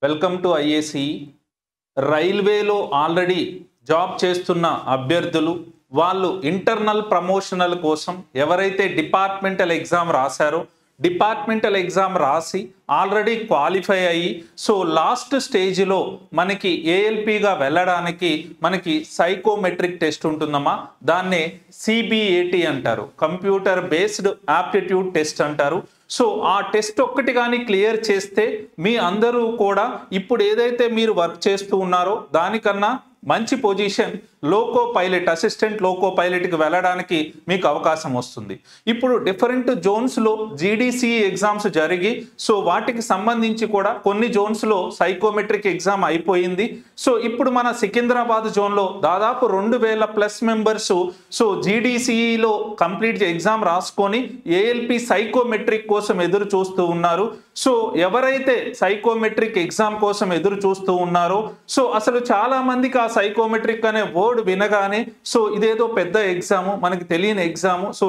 Welcome to IAC. రైల్వేలో already job చేస్తున్న అభ్యర్థులు వాళ్ళు ఇంటర్నల్ ప్రమోషనల్ కోసం ఎవరైతే డిపార్ట్మెంటల్ ఎగ్జామ్ రాశారో డిపార్ట్మెంటల్ ఎగ్జామ్ రాసి ఆల్రెడీ క్వాలిఫై అయ్యి సో లాస్ట్ స్టేజ్లో మనకి ఏఎల్పిగా వెళ్ళడానికి మనకి సైకోమెట్రిక్ టెస్ట్ ఉంటుందమ్మా. దాన్నే సిబిఏటి అంటారు, కంప్యూటర్ బేస్డ్ ఆప్టిట్యూడ్ టెస్ట్ అంటారు. సో ఆ టెస్ట్ ఒక్కటి కానీ క్లియర్ చేస్తే మీ అందరూ కూడా ఇప్పుడు ఏదైతే మీరు వర్క్ చేస్తూ ఉన్నారో దానికన్నా మంచి position loco pilot, assistant loco పైలట్కి వెళ్ళడానికి మీకు అవకాశం వస్తుంది. ఇప్పుడు డిఫరెంట్ జోన్స్లో జీడీసీ ఎగ్జామ్స్ జరిగి సో వాటికి సంబంధించి కూడా కొన్ని జోన్స్లో సైకోమెట్రిక్ ఎగ్జామ్ అయిపోయింది. సో ఇప్పుడు మన సికింద్రాబాద్ జోన్లో దాదాపు 2000+ మెంబర్స్ సో జీడీసీలో కంప్లీట్ ఎగ్జామ్ రాసుకొని ఏఎల్పి సైకోమెట్రిక్ కోసం ఎదురు చూస్తూ ఉన్నారు. సో ఎవరైతే సైకోమెట్రిక్ ఎగ్జామ్ కోసం ఎదురు చూస్తూ ఉన్నారో సో అసలు చాలా మందికి ఆ సైకోమెట్రిక్ అనే వర్డ్ వినగానే సో ఇదేదో పెద్ద ఎగ్జాము, మనకి తెలియని ఎగ్జాము, సో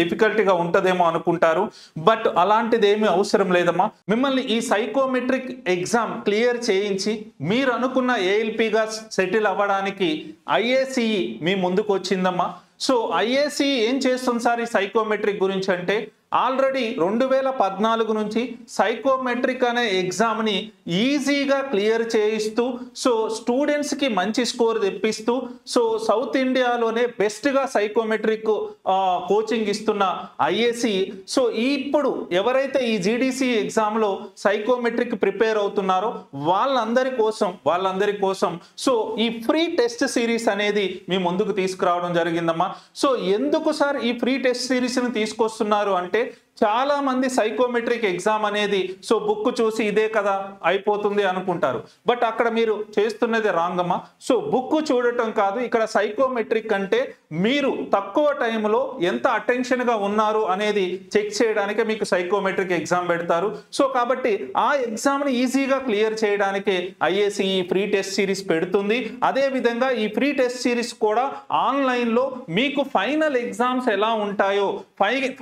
డిఫికల్టీగా ఉంటుందేమో అనుకుంటారు. బట్ అలాంటిది ఏమీ అవసరం లేదమ్మా. మిమ్మల్ని ఈ సైకోమెట్రిక్ ఎగ్జామ్ క్లియర్ చేయించి మీరు అనుకున్న ఏఎల్పిగా సెటిల్ అవ్వడానికి ఐఏసిఈ మీ ముందుకు వచ్చిందమ్మా. సో ఐఏసిఈ ఏం చేస్తుంది సార్ ఈ సైకోమెట్రిక్ గురించి అంటే, ఆల్రెడీ 2014 నుంచి సైకోమెట్రిక్ అనే ఎగ్జామ్ని ఈజీగా క్లియర్ చేయిస్తూ సో స్టూడెంట్స్కి మంచి స్కోర్ తెప్పిస్తూ సో సౌత్ ఇండియాలోనే బెస్ట్గా సైకోమెట్రిక్ కోచింగ్ ఇస్తున్న ఐఏసి సో ఇప్పుడు ఎవరైతే ఈ జీడీసీ ఎగ్జామ్లో సైకోమెట్రిక్ ప్రిపేర్ అవుతున్నారో వాళ్ళందరి కోసం సో ఈ ఫ్రీ టెస్ట్ సిరీస్ అనేది మీ ముందుకు తీసుకురావడం జరిగిందమ్మా. సో ఎందుకు సార్ ఈ ఫ్రీ టెస్ట్ సిరీస్ని తీసుకొస్తున్నారు అంటే, చాలా మంది సైకోమెట్రిక్ ఎగ్జామ్ అనేది సో బుక్ చూసి ఇదే కదా అయిపోతుంది అనుకుంటారు. బట్ అక్కడ మీరు చేస్తున్నది రాంగ్ అమ్మా. సో బుక్ చూడటం కాదు, ఇక్కడ సైకోమెట్రిక్ అంటే మీరు తక్కువ టైంలో ఎంత అటెన్షన్గా ఉన్నారు అనేది చెక్ చేయడానికి మీకు సైకోమెట్రిక్ ఎగ్జామ్ పెడతారు. సో కాబట్టి ఆ ఎగ్జామ్ని ఈజీగా క్లియర్ చేయడానికి ఐఏసి ఈ ఫ్రీ టెస్ట్ సిరీస్ పెడుతుంది. అదేవిధంగా ఈ ఫ్రీ టెస్ట్ సిరీస్ కూడా ఆన్లైన్లో మీకు ఫైనల్ ఎగ్జామ్స్ ఎలా ఉంటాయో,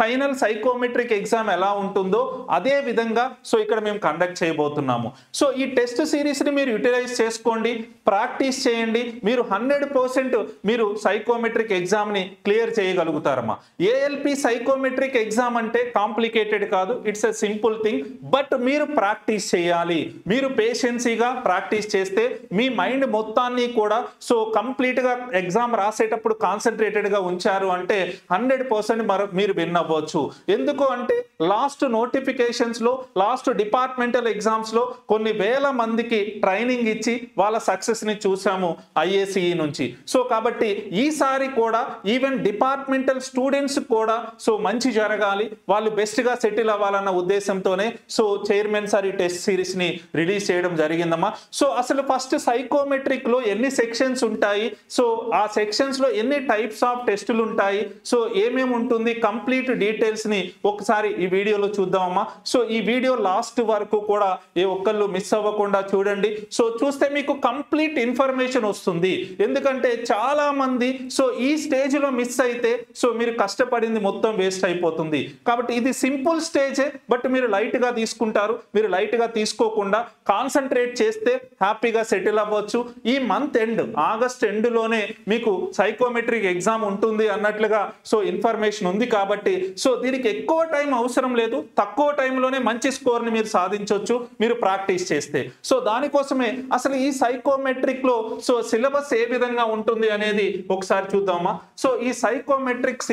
ఫైనల్ సైకోమెట్రిక్ ఎగ్జామ్ ఎలా ఉంటుందో అదే విధంగా సో ఇక్కడ మేము కండక్ట్ చేయబోతున్నాము. సో ఈ టెస్ట్ సిరీస్ని మీరు యూటిలైజ్ చేసుకోండి, ప్రాక్టీస్ చేయండి. మీరు 100% మీరు సైకోమెట్రిక్ ఎగ్జామ్ని క్లియర్ చేయగలుగుతారమ్మా. ఏఎల్పి సైకోమెట్రిక్ ఎగ్జామ్ అంటే కాంప్లికేటెడ్ కాదు, it's a simple thing. But మీరు ప్రాక్టీస్ చేయాలి. మీరు పేషెన్సీగా ప్రాక్టీస్ చేస్తే మీ మైండ్ మొత్తాన్ని కూడా సో కంప్లీట్గా ఎగ్జామ్ రాసేటప్పుడు కాన్సన్ట్రేటెడ్గా ఉంచారు అంటే 100% మీరు విన్ అవ్వచ్చు. ఎందుకు అంటే లాస్ట్ నోటిఫికేషన్స్లో, లాస్ట్ డిపార్ట్మెంటల్ ఎగ్జామ్స్లో కొన్ని వేల మందికి ట్రైనింగ్ ఇచ్చి వాళ్ళ సక్సెస్ని చూసాము ఐఏసిఈ నుంచి. సో కాబట్టి ఈసారి కూడా ఈవెన్ డిపార్ట్మెంటల్ స్టూడెంట్స్ కూడా సో మంచి జరగాలి, వాళ్ళు బెస్ట్గా సెటిల్ అవ్వాలన్న ఉద్దేశంతోనే సో చైర్మన్ సార్ ఈ టెస్ట్ సిరీస్ని రిలీజ్ చేయడం జరిగిందమ్మా. సో అసలు ఫస్ట్ సైకోమెట్రిక్లో ఎన్ని సెక్షన్స్ ఉంటాయి, సో ఆ సెక్షన్స్లో ఎన్ని టైప్స్ ఆఫ్ టెస్టులు ఉంటాయి, సో ఏమేమి ఉంటుంది, కంప్లీట్ డీటెయిల్స్ని ఒకసారి ఈ వీడియోలో చూద్దామమ్మా. సో ఈ వీడియో లాస్ట్ వరకు కూడా ఏ ఒక్కళ్ళు మిస్ అవ్వకుండా చూడండి. సో చూస్తే మీకు కంప్లీట్ ఇన్ఫర్మేషన్ వస్తుంది. ఎందుకంటే చాలా మంది సో ఈ స్టేజ్లో మిస్ అయితే సో మీరు కష్టపడింది మొత్తం వేస్ట్ అయిపోతుంది. కాబట్టి ఇది సింపుల్ స్టేజే, బట్ మీరు లైట్గా తీసుకుంటారు. మీరు లైట్గా తీసుకోకుండా కాన్సన్ట్రేట్ చేస్తే హ్యాపీగా సెటిల్ అవ్వచ్చు. ఈ మంత్ ఎండ్, ఆగస్ట్ ఎండ్లోనే మీకు సైకోమెట్రిక్ ఎగ్జామ్ ఉంటుంది అన్నట్లుగా సో ఇన్ఫర్మేషన్ ఉంది. కాబట్టి సో దీనికి ఎక్కువ టైం అవసరం లేదు, తక్కువ టైంలోనే మంచి స్కోర్ని మీరు సాధించవచ్చు మీరు ప్రాక్టీస్ చేస్తే. సో దానికోసమే అసలు ఈ సైకోమెట్రిక్ లో సో సిలబస్ ఏ విధంగా ఉంటుంది అనేది ఒకసారి చూద్దామా. సో ఈ సైకోమెట్రిక్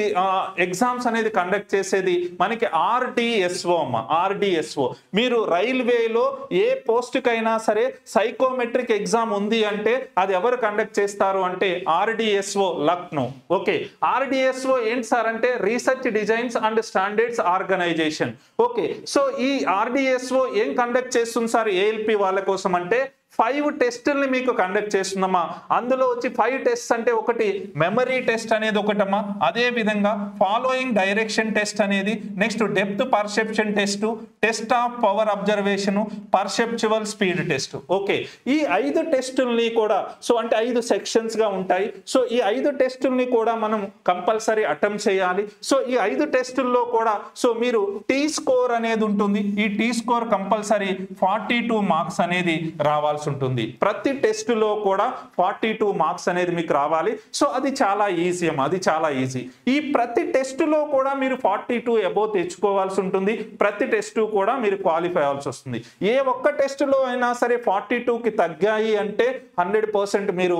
ఎగ్జామ్స్ అనేది కండక్ట్ చేసేది మనకి ఆర్డిఎస్ఓ అమ్మ. ఆర్డిఎస్ఓ మీరు రైల్వేలో ఏ పోస్ట్ కైనా సరే సైకోమెట్రిక్ ఎగ్జామ్ ఉంది అంటే అది ఎవరు కండక్ట్ చేస్తారు అంటే ఆర్డిఎస్ఓ లక్నో. ఓకే, ఆర్డిఎస్ఓ ఏంటి సార్ అంటే research designs and standards organisation. Okay, so ఈ ఆర్డిఎస్ఓ ఏం కండక్ట్ చేస్తుంది సార్ ఏఎల్పి వాళ్ళ కోసం అంటే 5 టెస్టుల్ని మీకు కండక్ట్ చేస్తున్నామా. అందులో వచ్చి 5 టెస్ట్ అంటే ఒకటి మెమరీ టెస్ట్ అనేది ఒకటమ్మా, అదే విధంగా ఫాలోయింగ్ డైరెక్షన్ టెస్ట్ అనేది, next depth perception test, test of power observation, perceptual speed test. Okay, ఈ 5 టెస్టుల్ని కూడా సో అంటే 5 సెక్షన్స్ గా ఉంటాయి. సో ఈ 5 టెస్టుల్ని కూడా మనం కంపల్సరీ అటెంప్ట్ చేయాలి. సో ఈ 5 టెస్టుల్లో కూడా సో మీరు టీ స్కోర్ అనేది ఉంటుంది. ఈ టీ స్కోర్ కంపల్సరీ 42 మార్క్స్ అనేది రావాల్సి ఉంటుంది. ప్రతి టెస్టులో కూడా 42 మార్క్స్ అనేది మీకు రావాలి. సో అది చాలా ఈజీ అమ్మా, అది చాలా ఈజీ. ఈ ప్రతి టెస్టులో కూడా మీరు 42 అబోవ్ తెచ్చుకోవాల్సి ఉంటుంది. ప్రతి టెస్టు కూడా మీరు క్వాలిఫై అవ్వాల్సి వస్తుంది. ఏ ఒక్క టెస్టులో అయినా సరే 42కి తగ్గాయి అంటే 100% మీరు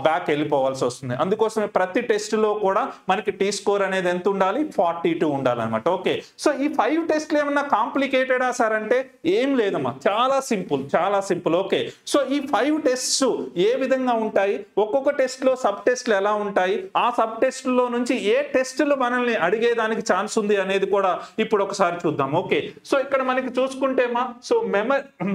బ్యాక్ వెళ్ళిపోవాల్సి వస్తుంది. అందుకోసమే ప్రతి టెస్టులో కూడా మనకి టీ స్కోర్ అనేది ఎంత ఉండాలి, 42 ఉండాలన్నమాట. ఓకే, సో ఈ 5 టెస్టులు ఏమన్నా కాంప్లికేటెడా సార్ అంటే ఏం లేదమ్మా, చాలా సింపుల్, చాలా సింపుల్. ఓకే, సో ఈ 5 టెస్ట్స్ ఏ విధంగా ఉంటాయి, ఒక్కొక్క టెస్ట్ లో సబ్ టెస్ట్లు ఎలా ఉంటాయి, ఆ సబ్ టెస్ట్లో నుంచి ఏ టెస్టులు మనల్ని అడిగేదానికి ఛాన్స్ ఉంది అనేది కూడా ఇప్పుడు ఒకసారి చూద్దాం. ఓకే, సో ఇక్కడ మనకి చూసుకుంటేమా సో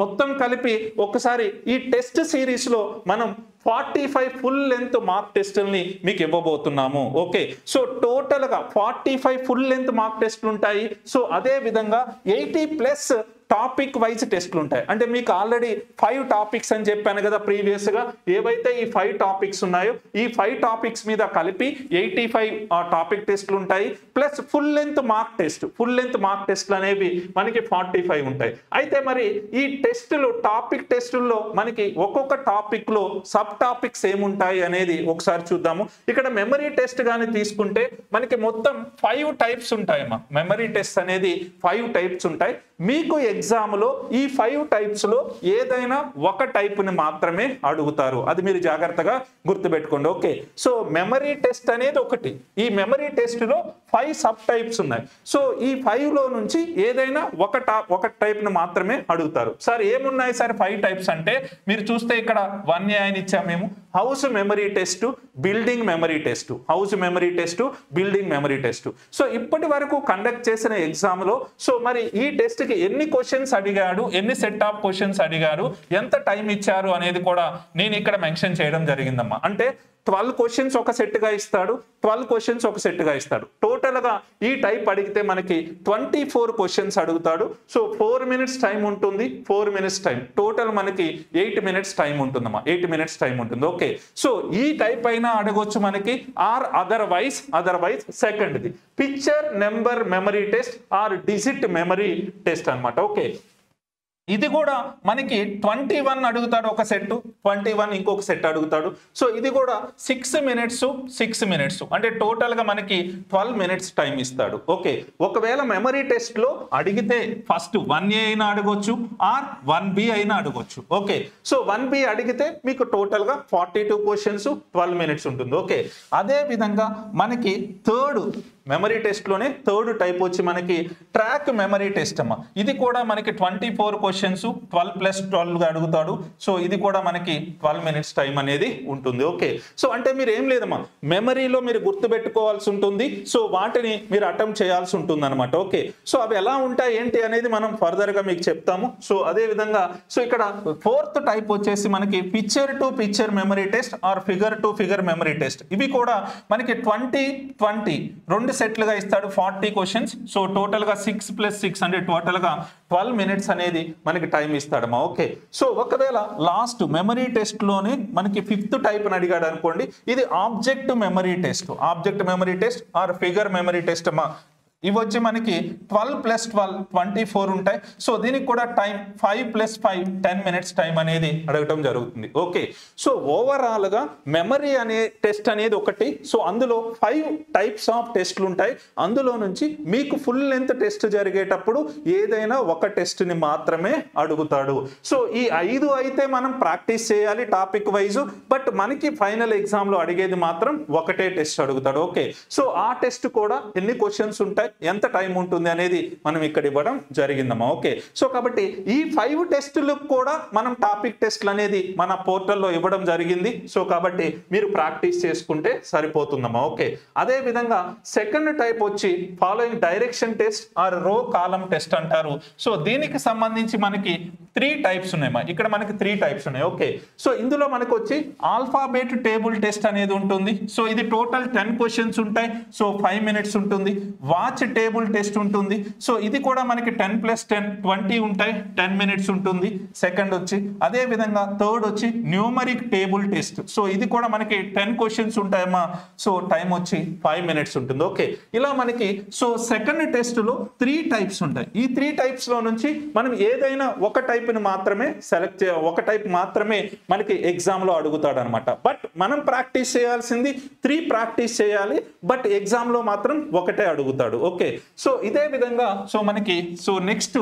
మొత్తం కలిపి ఒకసారి ఈ టెస్ట్ సిరీస్ లో మనం 45 ఫుల్ లెంత్ మార్క్ టెస్టుల్ని మీకు ఇవ్వబోతున్నాము. ఓకే, సో టోటల్ గా 45 ఫుల్ లెంత్ మార్క్ టెస్టులు ఉంటాయి. సో అదే విధంగా 80+ టాపిక్ వైజ్ టెస్ట్లు ఉంటాయి. అంటే మీకు ఆల్రెడీ 5 టాపిక్స్ అని చెప్పాను కదా ప్రీవియస్ గా, ఏవైతే ఈ 5 టాపిక్స్ ఉన్నాయో ఈ 5 టాపిక్స్ మీద కలిపి 85 టాపిక్ టెస్ట్లు ఉంటాయి. ప్లస్ ఫుల్ లెంత్ మార్క్ టెస్ట్లు అనేవి మనకి 45 ఉంటాయి. అయితే మరి ఈ టెస్టులు టాపిక్ టెస్టుల్లో మనకి ఒక్కొక్క టాపిక్ లో సబ్ టాపిక్స్ ఏముంటాయి అనేది ఒకసారి చూద్దాము. ఇక్కడ మెమరీ టెస్ట్ గాని తీసుకుంటే మనకి మొత్తం 5 టైప్స్ ఉంటాయమ్మా. మెమరీ టెస్ట్ అనేది 5 టైప్స్ ఉంటాయి. మీకు ఎగ్జామ్ లో ఈ 5 టైప్స్ లో ఏదైనా ఒక టైప్ ని మాత్రమే అడుగుతారు. అది మీరు జాగ్రత్తగా గుర్తుపెట్టుకోండి. ఓకే, సో మెమరీ టెస్ట్ అనేది ఒకటి. ఈ మెమరీ టెస్ట్ లో 5 సబ్ టైప్స్ ఉన్నాయి. సో ఈ 5 లో నుంచి ఏదైనా ఒక టైప్ ని మాత్రమే అడుగుతారు. సార్ ఏమున్నాయి సార్ 5 టైప్స్ అంటే, మీరు చూస్తే ఇక్కడ 1A అని ఇచ్చాము మేము, house memory test, building memory test, building memory test. So ఇప్పటి వరకు కండక్ట్ చేసిన ఎగ్జామ్ లో సో మరి ఈ టెస్ట్ కి ఎన్ని క్వశ్చన్స్ అడిగాడు, ఎన్ని సెట్ ఆఫ్ క్వశ్చన్స్ అడిగారు, ఎంత టైం ఇచ్చారు అనేది కూడా నేను ఇక్కడ మెన్షన్ చేయడం జరిగిందమ్మా. అంటే 12 క్వశ్చన్స్ ఒక సెట్ గా ఇస్తాడు, 12 క్వశ్చన్స్ ఒక సెట్ గా ఇస్తాడు. టోటల్ గా ఈ టైప్ అడిగితే మనకి 24 క్వశ్చన్స్ అడుగుతాడు. సో 4 మినిట్స్ టైం ఉంటుంది, 4 మినిట్స్ టైం, టోటల్ మనకి 8 మినిట్స్ టైం ఉంటుందమ్మా, 8 మినిట్స్ టైం ఉంటుంది. ఓకే, సో ఈ టైప్ అయినా అడగొచ్చు మనకి, ఆర్ అదర్వైజ్ సెకండ్ది picture number memory test or digit memory test అన్నమాట. ఓకే, ఇది కూడా మనకి 21 అడుగుతాడు ఒక సెట్, 21 ఇంకొక సెట్ అడుగుతాడు. సో ఇది కూడా 6 మినిట్స్ అంటే టోటల్ గా మనకి 12 మినిట్స్ టైం ఇస్తాడు. ఓకే, ఒకవేళ మెమరీ టెస్ట్ లో అడిగితే ఫస్ట్ 1A అయినా అడగొచ్చు ఆర్ 1B అయినా అడగొచ్చు. ఓకే, సో 1B అడిగితే మీకు టోటల్ గా 42 క్వశ్చన్స్ 12 మినిట్స్ ఉంటుంది. ఓకే, అదే విధంగా మనకి థర్డ్ మెమరీ టెస్ట్ లోనే థర్డ్ టైప్ వచ్చి మనకి ట్రాక్ మెమరీ టెస్ట్ అమ్మా. ఇది కూడా మనకి 24 క్వశ్చన్స్ 12+12 గా అడుగుతాడు. సో ఇది కూడా మనకి 12 మినిట్స్ టైం అనేది ఉంటుంది. ఓకే, సో అంటే మీరు ఏం లేదమ్మా, మెమరీలో మీరు గుర్తు పెట్టుకోవాల్సి ఉంటుంది. సో వాటిని మీరు అటెంప్ట్ చేయాల్సి ఉంటుంది అనమాట. ఓకే, సో అవి ఎలా ఉంటాయి ఏంటి అనేది మనం ఫర్దర్ గా మీకు చెప్తాము. సో అదే విధంగా సో ఇక్కడ 4th టైప్ వచ్చేసి మనకి picture to picture memory test or figure to figure memory test. ఇవి కూడా మనకి 20 రెండు సెట్లుగా ఇస్తాడు, 40 క్వశ్చన్స్. సో టోటల్ గా 6+6 అంటే టోటల్ గా 12 మినిట్స్ అనేది మనకి టైం ఇస్తాడమ్మా. ఓకే, సో ఒకవేళ లాస్ట్ మెమరీ టెస్ట్ లోనే మనకి 5th టైప్ అని అడిగాడు అనుకోండి, ఇది object memory test or figure memory test అమ్మా. ఇవి వచ్చి మనకి 12+12 24 ఉంటాయి. సో దీనికి కూడా టైం 5+5 10 మినిట్స్ టైం అనేది అడగటం జరుగుతుంది. ఓకే, సో ఓవరాల్ గా మెమరీ అనే టెస్ట్ అనేది ఒకటి. సో అందులో 5 టైప్స్ ఆఫ్ టెస్ట్లు ఉంటాయి. అందులో నుంచి మీకు ఫుల్ లెంత్ టెస్ట్ జరిగేటప్పుడు ఏదైనా ఒక టెస్ట్ ని మాత్రమే అడుగుతాడు. సో ఈ 5 అయితే మనం ప్రాక్టీస్ చేయాలి టాపిక్ వైజ్, బట్ మనకి ఫైనల్ ఎగ్జామ్ లో అడిగేది మాత్రం ఒకటే టెస్ట్ అడుగుతాడు. ఓకే, సో ఆ టెస్ట్ కూడా ఎన్ని క్వశ్చన్స్ ఉంటాయి, ఎంత టైం ఉంటుంది అనేది మనం ఇక్కడ ఇవ్వడం జరిగిందమ్మా. ఓకే, సో కాబట్టి ఈ 5 టెస్టులకు కూడా మనం టాపిక్ టెస్ట్లు అనేది మన పోర్టల్లో ఇవ్వడం జరిగింది. సో కాబట్టి మీరు ప్రాక్టీస్ చేసుకుంటే సరిపోతుందమ్మా. ఓకే, అదే విధంగా సెకండ్ టైప్ వచ్చి ఫాలోయింగ్ డైరెక్షన్ టెస్ట్ ఆర్ రో కాలం టెస్ట్ అంటారు. సో దీనికి సంబంధించి మనకి 3 టైప్స్ ఉన్నాయమ్మా. ఇక్కడ మనకి 3 టైప్స్ ఉన్నాయి. ఓకే, సో ఇందులో మనకు వచ్చి ఆల్ఫాబెట్ టేబుల్ టెస్ట్ అనేది ఉంటుంది. సో ఇది టోటల్ 10 క్వశ్చన్స్ ఉంటాయి. సో 5 మినిట్స్ ఉంటుంది. వాచ్ టేబుల్ టెస్ట్ ఉంటుంది. సో ఇది కూడా మనకి 10 + 10 20 ఉంటాయి, 10 మినిట్స్ ఉంటుంది. సెకండ్ వచ్చి అదే విధంగా థర్డ్ వచ్చి న్యూమరిక్ టేబుల్ టెస్ట్. సో ఇది కూడా మనకి 10 క్వశ్చన్స్ ఉంటాయమ్మా. సో టైం వచ్చి 5 మినిట్స్ ఉంటుంది. ఓకే, ఇలా మనకి సో సెకండ్ టెస్ట్ లో 3 టైప్స్ ఉంటాయి. ఈ 3 టైప్స్ లో నుంచి మనం ఏదైనా ఒక టైప్ ని మాత్రమే సెలెక్ట్ ఒక టైప్ మాత్రమే మనకి ఎగ్జామ్ లో అడుగుతాడు అనమాట. బట్ మనం ప్రాక్టీస్ చేయాల్సింది 3 ప్రాక్టీస్ చేయాలి. బట్ ఎగ్జామ్ లో మాత్రం ఒకటే అడుగుతాడు. ఓకే, సో ఇదే విధంగా సో మనకి సో నెక్స్ట్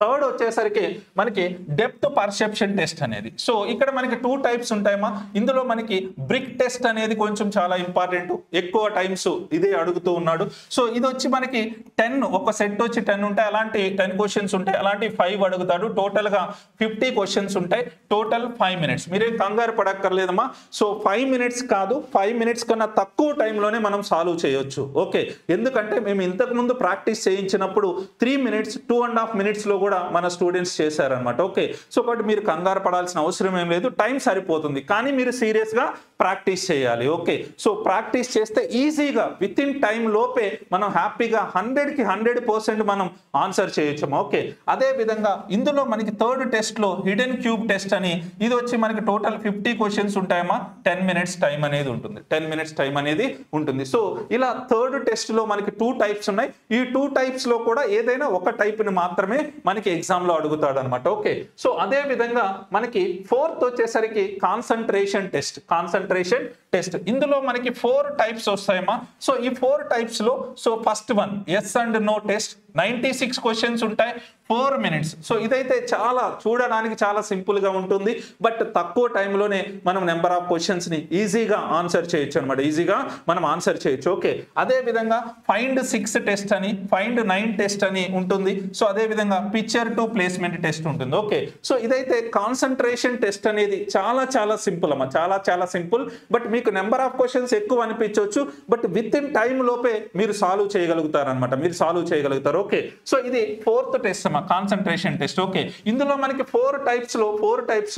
థర్డ్ వచ్చేసరికి మనకి డెప్త్ పర్సెప్షన్ టెస్ట్ అనేది. సో ఇక్కడ మనకి 2 టైప్స్ ఉంటాయమ్మా. ఇందులో మనకి బ్రిక్ టెస్ట్ అనేది కొంచెం చాలా ఇంపార్టెంట్, ఎక్కువ టైమ్స్ ఇదే అడుగుతూ ఉన్నాడు. సో ఇది వచ్చి మనకి 10 ఒక సెట్ వచ్చి 10 ఉంటాయి, అలాంటి 10 క్వశ్చన్స్ ఉంటాయి, అలాంటి 5 అడుగుతాడు. టోటల్ గా 50 క్వశ్చన్స్ ఉంటాయి. Total 5 minutes. మీరేం కంగారు పడక్కర్లేదమ్మా. సో 5 మినిట్స్ కాదు, 5 మినిట్స్ కన్నా తక్కువ టైంలోనే మనం సాల్వ్ చేయొచ్చు. ఓకే, ఎందుకంటే మేము ఇంతకు ముందు ప్రాక్టీస్ చేయించినప్పుడు 3 మినిట్స్ 2.5 మినిట్స్ లో కూడా మన స్టూడెంట్స్ చేశారనమాట. ఓకే, సో కాబట్టి మీరు కంగారు పడాల్సిన అవసరం ఏం లేదు, టైం సరిపోతుంది. కానీ మీరు సీరియస్ గా ప్రాక్టీస్ చేయాలి. ఓకే, సో ప్రాక్టీస్ చేస్తే ఈజీగా విత్ ఇన్ టైం లోపే మనం హ్యాపీగా 100కి 100% మనం ఆన్సర్ చేయొచ్చు. ఓకే, అదే విధంగా ఇందులో మనకి థర్డ్ టెస్ట్ లో హిడెన్ క్యూబ్ టెస్ట్ అని ఇది వచ్చి మనకి టోటల్ 50 క్వశ్చన్స్ ఉంటాయమ్మా. 10 మినిట్స్ టైం అనేది ఉంటుంది. 10 మినిట్స్ టైం అనేది ఉంటుంది. సో ఇలా థర్డ్ టెస్ట్ లో మనకి 2 టైప్స్ ఉన్నాయి. ఈ 2 టైప్స్ లో కూడా ఏదైనా ఒక టైప్ ని మాత్రమే మనకి ఎగ్జామ్ లో అడుగుతాడు అనమాట. ఓకే, సో అదే విధంగా మనకి ఫోర్త్ వచ్చేసరికి కాన్సంట్రేషన్ టెస్ట్. కాన్సంట్రేషన్ టెస్ట్ ఇందులో మనకి 4 టైప్స్ వస్తాయమ్మా. సో ఈ 4 టైప్స్ లో so first one yes and no test. 96 questions ఉంటాయి, 4 మినిట్స్. సో ఇదైతే చాలా చూడడానికి చాలా సింపుల్ గా ఉంటుంది. బట్ తక్కువ టైంలోనే మనం నెంబర్ ఆఫ్ క్వశ్చన్స్ ని ఈజీగా ఆన్సర్ చేయొచ్చు అనమాట. ఈజీగా మనం ఆన్సర్ చేయొచ్చు. ఓకే, అదే విధంగా ఫైండ్ 6 టెస్ట్ అని, ఫైండ్ 9 టెస్ట్ అని ఉంటుంది. సో అదే విధంగా పిక్చర్ టు ప్లేస్మెంట్ టెస్ట్ ఉంటుంది. ఓకే, సో ఇదైతే కాన్సంట్రేషన్ టెస్ట్ అనేది చాలా చాలా సింపుల్ అమ్మా. చాలా చాలా సింపుల్. బట్ మీకు నెంబర్ ఆఫ్ క్వశ్చన్స్ ఎక్కువ అనిపించవచ్చు. బట్ విత్ ఇన్ టైం లోపే మీరు సాల్వ్ చేయగలుగుతారు అనమాట. మీరు సాల్వ్ చేయగలుగుతారు. ఓకే, సో ఇది 4th టెస్ట్ అమ్మా, కాన్సంట్రేషన్ టెస్ట్. ఓకే, ఇందులో మనకి 4 టైప్స్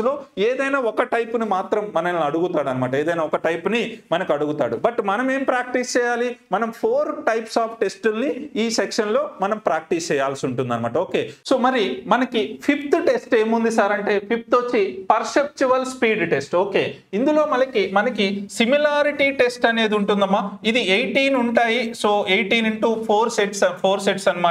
లో ఏదైనా ఒక టైప్ ని మాత్రం మనల్ని అడుగుతాడు అనమాట. ఏదైనా ఒక టైప్ ని మనకు అడుగుతాడు. బట్ మనం ఏం ప్రాక్టీస్ చేయాలి? మనం 4 టైప్స్ ఆఫ్ టెస్టుల్ని ఈ సెక్షన్ లో మనం ప్రాక్టీస్ చేయాల్సి ఉంటుంది అనమాట. ఓకే, సో మరి మనకి 5th టెస్ట్ ఏముంది సార్ అంటే 5th వచ్చి పర్సెప్చువల్ స్పీడ్ టెస్ట్. ఓకే, ఇందులో మనకి సిమిలారిటీ టెస్ట్ అనేది ఉంటుందమ్మా. ఇది 18 ఉంటాయి. సో 18 × 4 సెట్స్ అన్నమాట.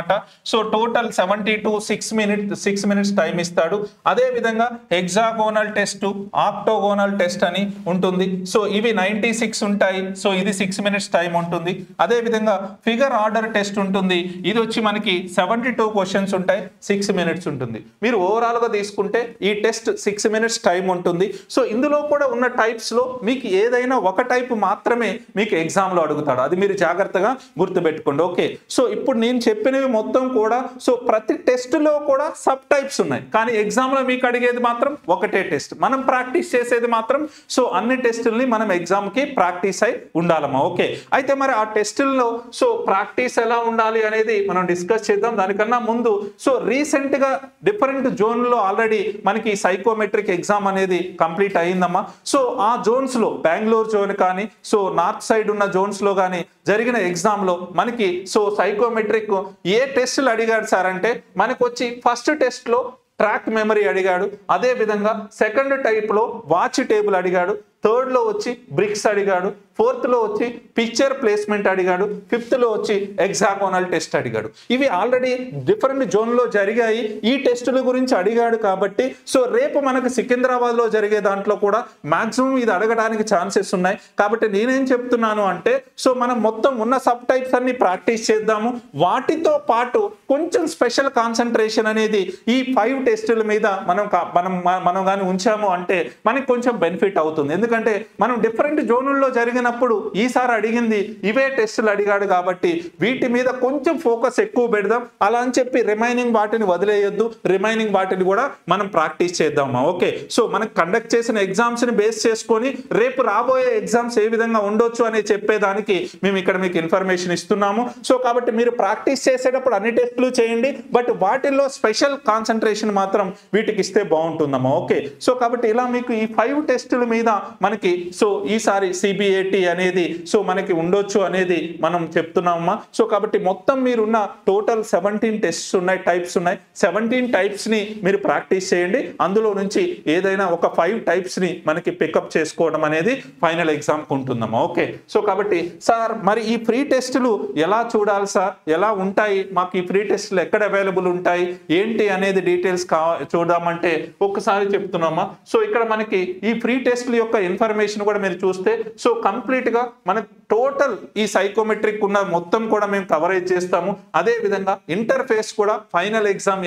సో టోటల్ 6 మినిట్స్ టైం ఇస్తాడు. అదే విధంగా హెక్సాగోనల్ టెస్ట్, ఆక్టోగోనల్ టెస్ట్ అని ఉంటుంది. సో ఇవి 96 ఉంటాయి. సో ఇది 6 మినిట్స్ టైం ఉంటుంది. అదే విధంగా ఫిగర్ ఆర్డర్ టెస్ట్ ఉంటుంది. ఇది వచ్చి మనకి 72 క్వశ్చన్స్ ఉంటాయి, 6 మినిట్స్ ఉంటుంది. మీరు ఓవరాల్ గా తీసుకుంటే ఈ టెస్ట్ 6 మినిట్స్ టైం ఉంటుంది. సో ఇందులో కూడా ఉన్న టైప్స్ లో మీకు ఏదైనా ఒక టైప్ మాత్రమే మీకు ఎగ్జామ్ లో అడుగుతాడు. అది మీరు జాగ్రత్తగా గుర్తుపెట్టుకోండి. ఓకే, సో ఇప్పుడు నేను చెప్పినవి మొత్తం కూడా సో ప్రతి టెస్ట్ లో కూడా సబ్ టైప్స్ ఉన్నాయి. కానీ ఎగ్జామ్ లో మీకు అడిగేది మాత్రం ఒకటే టెస్ట్. మనం ప్రాక్టీస్ చేసేది మాత్రం సో అన్ని టెస్టుల్ని మనం ఎగ్జామ్ కి ప్రాక్టీస్ అయి ఉండాలమ్మా. ఓకే, అయితే మరి ఆ టెస్టుల్లో సో ప్రాక్టీస్ ఎలా ఉండాలి అనేది మనం డిస్కస్ చేద్దాం. దానికన్నా ముందు సో రీసెంట్ గా డిఫరెంట్ జోన్ లో ఆల్రెడీ మనకి సైకోమెట్రిక్ ఎగ్జామ్ అనేది కంప్లీట్ అయ్యిందమ్మా. సో ఆ జోన్స్ లో బెంగళూరు జోన్ కానీ సో నార్త్ సైడ్ ఉన్న జోన్స్ లో కానీ జరిగిన ఎగ్జామ్ లో మనకి సో సైకోమెట్రిక్ ఏ టెస్టులు అడిగాడు సార్ అంటే మనకు వచ్చి ఫస్ట్ టెస్ట్ లో ట్రాక్ మెమరీ అడిగాడు. అదే విధంగా సెకండ్ టైప్ లో వాచ్ టేబుల్ అడిగాడు. థర్డ్ లో వచ్చి బ్రిక్స్ అడిగాడు. ఫోర్త్ లో వచ్చి పిక్చర్ ప్లేస్మెంట్ అడిగాడు. ఫిఫ్త్ లో వచ్చి హెక్సాగోనల్ టెస్ట్ అడిగాడు. ఇవి ఆల్రెడీ డిఫరెంట్ జోన్ లో జరిగాయి. ఈ టెస్టుల గురించి అడిగాడు కాబట్టి సో రేపు మనకు సికింద్రాబాద్ లో జరిగే దాంట్లో కూడా మాక్సిమం ఇది అడగడానికి ఛాన్సెస్ ఉన్నాయి. కాబట్టి నేనేం చెప్తున్నాను అంటే సో మనం మొత్తం ఉన్న సబ్ టైప్స్ అన్ని ప్రాక్టీస్ చేద్దాము. వాటితో పాటు కొంచెం స్పెషల్ కాన్సన్ట్రేషన్ అనేది ఈ 5 టెస్టుల మీద మనం కానీ ఉంచాము అంటే మనకి కొంచెం బెనిఫిట్ అవుతుంది. ఎందుకంటే మనం డిఫరెంట్ జోనుల్లో జరిగిన అడిగినప్పుడు ఈసారి అడిగింది ఇవే టెస్టులు అడిగాడు కాబట్టి వీటి మీద కొంచెం ఫోకస్ ఎక్కువ పెడదాం, అలా అని చెప్పి రిమైనింగ్ వాటిని వదిలేయొద్దు, రిమైనింగ్ వాటిని కూడా మనం ప్రాక్టీస్ చేద్దామా. ఓకే, సో మనకు కండక్ట్ చేసిన ఎగ్జామ్స్ ని బేస్ చేసుకొని రేపు రాబోయే ఎగ్జామ్స్ ఏ విధంగా ఉండొచ్చు అని చెప్పేదానికి మేము ఇక్కడ మీకు ఇన్ఫర్మేషన్ ఇస్తున్నాము. సో కాబట్టి మీరు ప్రాక్టీస్ చేసేటప్పుడు అన్ని టెస్టులు చేయండి, బట్ వాటిల్లో స్పెషల్ కాన్సన్ట్రేషన్ మాత్రం వీటికి ఇస్తే బాగుంటుందమ్మా. ఓకే, సో కాబట్టి ఇలా మీకు ఈ 5 టెస్టుల మీద మనకి సో ఈసారి సిబిఏటి అనేది సో మనకి ఉండొచ్చు అనేది మనం చెప్తున్నామమ్మా. సో కాబట్టి మొత్తం మీరున్న టోటల్ 17 టెస్ట్స్ ఉన్నాయి, టైప్స్ ఉన్నాయి. 17 టైప్స్ ని మీరు ప్రాక్టీస్ చేయండి, అందులో నుంచి ఏదైనా ఒక 5 టైప్స్ ని మనకి పికప్ చేసుకోవడం అనేది ఫైనల్ ఎగ్జామ్ ఉంటుందమ్మా. ఓకే, సో కాబట్టి సార్ మరి ఈ ఫ్రీ టెస్టులు ఎలా చూడాలి సార్, ఎలా ఉంటాయి, మాకు ఈ ఫ్రీ టెస్టులు ఎక్కడ అవైలబుల్ ఉంటాయి ఏంటి అనేది డీటెయిల్స్ చూద్దామంటే ఒక్కసారి చెప్తున్నామా. సో ఇక్కడ మనకి ఈ ఫ్రీ టెస్టుల యొక్క ఇన్ఫర్మేషన్ కూడా మీరు చూస్తే సో కంప్లీట్ గా మనకి టోటల్ ఈ సైకోమెట్రిక్ ఉన్న మొత్తం కూడా మేము కవరేజ్ చేస్తాము. అదే విధంగా ఇంటర్ఫేస్ కూడా ఫైనల్ ఎగ్జామ్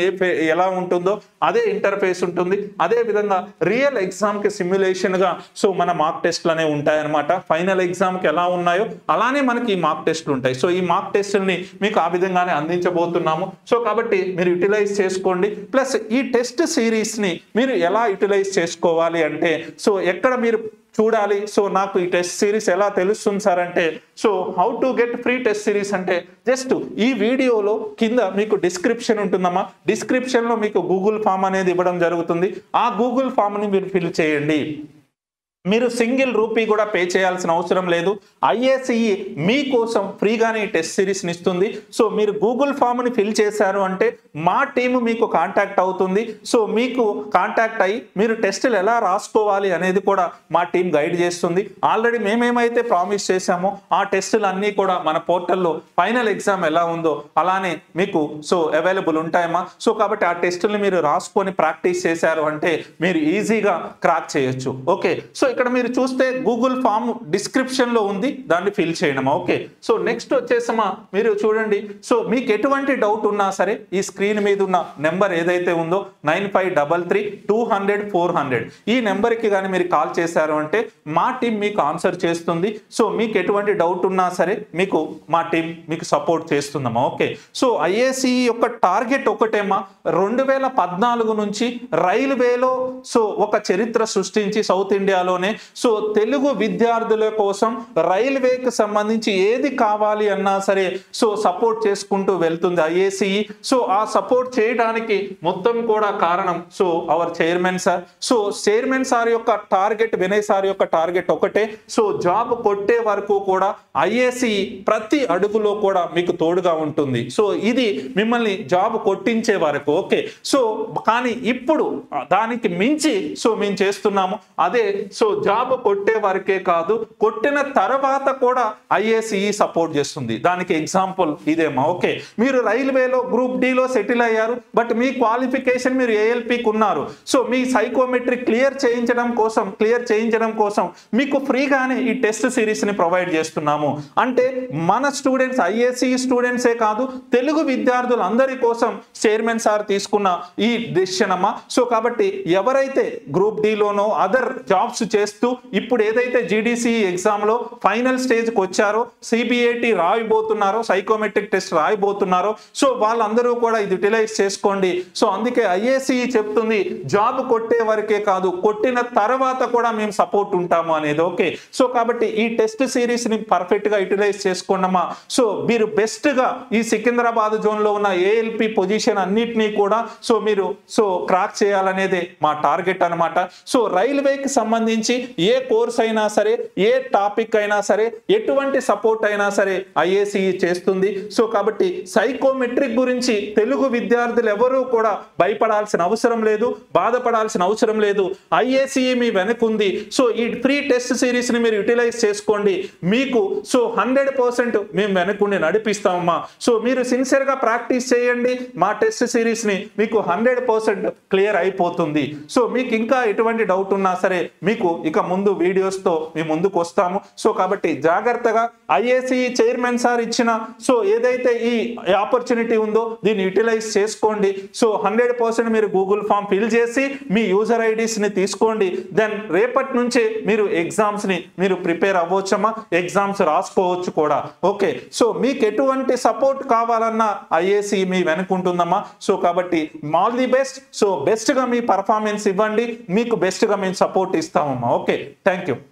ఎలా ఉంటుందో అదే ఇంటర్ఫేస్ ఉంటుంది. అదే విధంగా రియల్ ఎగ్జామ్ కి సిమ్యులేషన్ గా సో మన మార్క్ టెస్ట్లు అనేవి ఉంటాయన్నమాట. ఫైనల్ ఎగ్జామ్ కి ఎలా ఉన్నాయో అలానే మనకి ఈ మార్క్ టెస్ట్లు ఉంటాయి. సో ఈ మార్క్ టెస్టుల్ని మీకు ఆ విధంగానే అందించబోతున్నాము. సో కాబట్టి మీరు యూటిలైజ్ చేసుకోండి. ప్లస్ ఈ టెస్ట్ సిరీస్ ని మీరు ఎలా యూటిలైజ్ చేసుకోవాలి అంటే సో ఎక్కడ మీరు చూడాలి, సో నాకు ఈ టెస్ట్ సిరీస్ ఎలా తెలుస్తుంది సార్ అంటే so how to get free test series అంటే జస్ట్ ఈ వీడియోలో కింద మీకు డిస్క్రిప్షన్ ఉంటుందమ్మా. డిస్క్రిప్షన్లో మీకు గూగుల్ ఫామ్ అనేది ఇవ్వడం జరుగుతుంది. ఆ గూగుల్ ఫామ్ని మీరు ఫిల్ చేయండి. మీరు సింగిల్ రూపీ కూడా పే చేయాల్సిన అవసరం లేదు. ఐఏసీఈ మీకోసం ఫ్రీగానే ఈ టెస్ట్ సిరీస్ని ఇస్తుంది. సో మీరు గూగుల్ ఫామ్ని ఫిల్ చేశారు అంటే మా టీము మీకు కాంటాక్ట్ అవుతుంది. సో మీకు కాంటాక్ట్ అయ్యి మీరు టెస్టులు ఎలా రాసుకోవాలి అనేది కూడా మా టీం గైడ్ చేస్తుంది. ఆల్రెడీ మేమేమైతే ప్రామిస్ చేశామో ఆ టెస్టులు అన్నీ కూడా మన పోర్టల్లో ఫైనల్ ఎగ్జామ్ ఎలా ఉందో అలానే మీకు సో అవైలబుల్ ఉంటాయమ్మా. సో కాబట్టి ఆ టెస్టుల్ని మీరు రాసుకొని ప్రాక్టీస్ చేశారు అంటే మీరు ఈజీగా క్రాక్ చేయొచ్చు. ఓకే, సో ఇక్కడ మీరు చూస్తే గూగుల్ ఫామ్ డిస్క్రిప్షన్ లో ఉంది, దాన్ని ఫిల్ చేయడమా. ఓకే, సో నెక్స్ట్ వచ్చేసమా మీరు చూడండి. సో మీకు ఎటువంటి డౌట్ ఉన్నా సరే ఈ స్క్రీన్ మీద ఉన్న నెంబర్ ఏదైతే ఉందో 9533200400 ఈ నెంబర్కి కానీ మీరు కాల్ చేశారు అంటే మా టీం మీకు ఆన్సర్ చేస్తుంది. సో మీకు ఎటువంటి డౌట్ ఉన్నా సరే మీకు మా టీం మీకు సపోర్ట్ చేస్తుందమ్మా. ఓకే, సో ఐఏసీ యొక్క టార్గెట్ ఒకటేమా 2014 నుంచి రైల్వేలో సో ఒక చరిత్ర సృష్టించి సౌత్ ఇండియాలో సో తెలుగు విద్యార్థుల కోసం రైల్వేకి సంబంధించి ఏది కావాలి అన్నా సరే సో సపోర్ట్ చేసుకుంటూ వెళ్తుంది ఐఏసీఈ. సో ఆ సపోర్ట్ చేయడానికి మొత్తం కూడా కారణం so our chairman sir. So chairman sir యొక్క టార్గెట్, వినయ్ సార్ యొక్క టార్గెట్ ఒకటే, సో జాబ్ కొట్టే వరకు కూడా ఐఏసీఈ ప్రతి అడుగులో కూడా మీకు తోడుగా ఉంటుంది. సో ఇది మిమ్మల్ని జాబ్ కొట్టించే వరకు. ఓకే, సో కానీ ఇప్పుడు దానికి మించి సో మేము చేస్తున్నాము. అదే సో జాబ్ కొట్టే వరకే కాదు, కొట్టిన తర్వాత కూడా ఐఏసీఈ సపోర్ట్ చేస్తుంది. దానికి ఎగ్జాంపుల్ ఇదేమా. ఓకే, మీరు రైల్వేలో గ్రూప్ డిలో సెటిల్ అయ్యారు, బట్ మీ క్వాలిఫికేషన్ మీరు ఏఎల్పికి ఉన్నారు. సో మీ సైకోమెట్రిక్ క్లియర్ చేయించడం కోసం మీకు ఫ్రీగానే ఈ టెస్ట్ సిరీస్ ని ప్రొవైడ్ చేస్తున్నాము. అంటే మన స్టూడెంట్స్ ఐఏసీఈ స్టూడెంట్సే కాదు తెలుగు విద్యార్థులందరి కోసం చైర్మన్ సార్ తీసుకున్న ఈ డెసిషన్ అమ్మా. సో కాబట్టి ఎవరైతే గ్రూప్ డిలోనో అదర్ జాబ్స్ చేస్తూ ఇప్పుడు ఏదైతే జీడీసీ ఎగ్జామ్ లో ఫైనల్ స్టేజ్ కి వచ్చారో, సిబిఏటి రాయబోతున్నారో, సైకోమెట్రిక్ టెస్ట్ రాయబోతున్నారో, సో వాళ్ళందరూ కూడా ఇది యూటిలైజ్ చేసుకోండి. సో అందుకే ఐఏసీఈ చెప్తుంది జాబ్ కొట్టే వరకే కాదు, కొట్టిన తర్వాత కూడా మేము సపోర్ట్ ఉంటాము అనేది. ఓకే, సో కాబట్టి ఈ టెస్ట్ సిరీస్ ని పర్ఫెక్ట్ గా యూటిలైజ్ చేసుకోండమ్మా. సో మీరు బెస్ట్ గా ఈ సికింద్రాబాద్ జోన్ లో ఉన్న ఏఎల్పి పొజిషన్ అన్నిటినీ కూడా సో మీరు సో క్రాక్ చేయాలనేది మా టార్గెట్ అన్నమాట. సో రైల్వేకి సంబంధించి ఏ కోర్స్ అయినా సరే, ఏ టాపిక్ అయినా సరే, ఎటువంటి సపోర్ట్ అయినా సరే ఐఏసీఈ చేస్తుంది. సో కాబట్టి సైకోమెట్రిక్ గురించి తెలుగు విద్యార్థులు ఎవరూ కూడా భయపడాల్సిన అవసరం లేదు, బాధపడాల్సిన అవసరం లేదు. ఐఏసీఈ మీ వెనకుంది. సో ఈ ఫ్రీ టెస్ట్ సిరీస్ ని మీరు యూటిలైజ్ చేసుకోండి. మీకు సో 100% మేము వెనకుండి నడిపిస్తామమ్మా. సో మీరు సిన్సియర్ గా ప్రాక్టీస్ చేయండి, మా టెస్ట్ సిరీస్ ని మీకు 100% క్లియర్ అయిపోతుంది. సో మీకు ఇంకా ఎటువంటి డౌట్ ఉన్నా సరే మీకు ఇక ముందు వీడియోస్తో మీ ముందుకు వస్తాము. సో కాబట్టి జాగ్రత్తగా ఐఏసీ చైర్మన్ సార్ ఇచ్చిన సో ఏదైతే ఈ ఆపర్చునిటీ ఉందో దీన్ని యూటిలైజ్ చేసుకోండి. సో 100% మీరు గూగుల్ ఫామ్ ఫిల్ చేసి మీ యూజర్ ఐడీస్ని తీసుకోండి. దెన్ రేపటి నుంచే మీరు ఎగ్జామ్స్ని మీరు ప్రిపేర్ అవ్వచ్చమ్మా, ఎగ్జామ్స్ రాసుకోవచ్చు కూడా. ఓకే, సో మీకు ఎటువంటి సపోర్ట్ కావాలన్నా ఐఏసీ మీ వెనుకుంటుందమ్మా. సో కాబట్టి ఆల్ ది బెస్ట్. సో బెస్ట్గా మీ పర్ఫార్మెన్స్ ఇవ్వండి, మీకు బెస్ట్గా మేము సపోర్ట్ ఇస్తామమ్మా. Okay, thank you.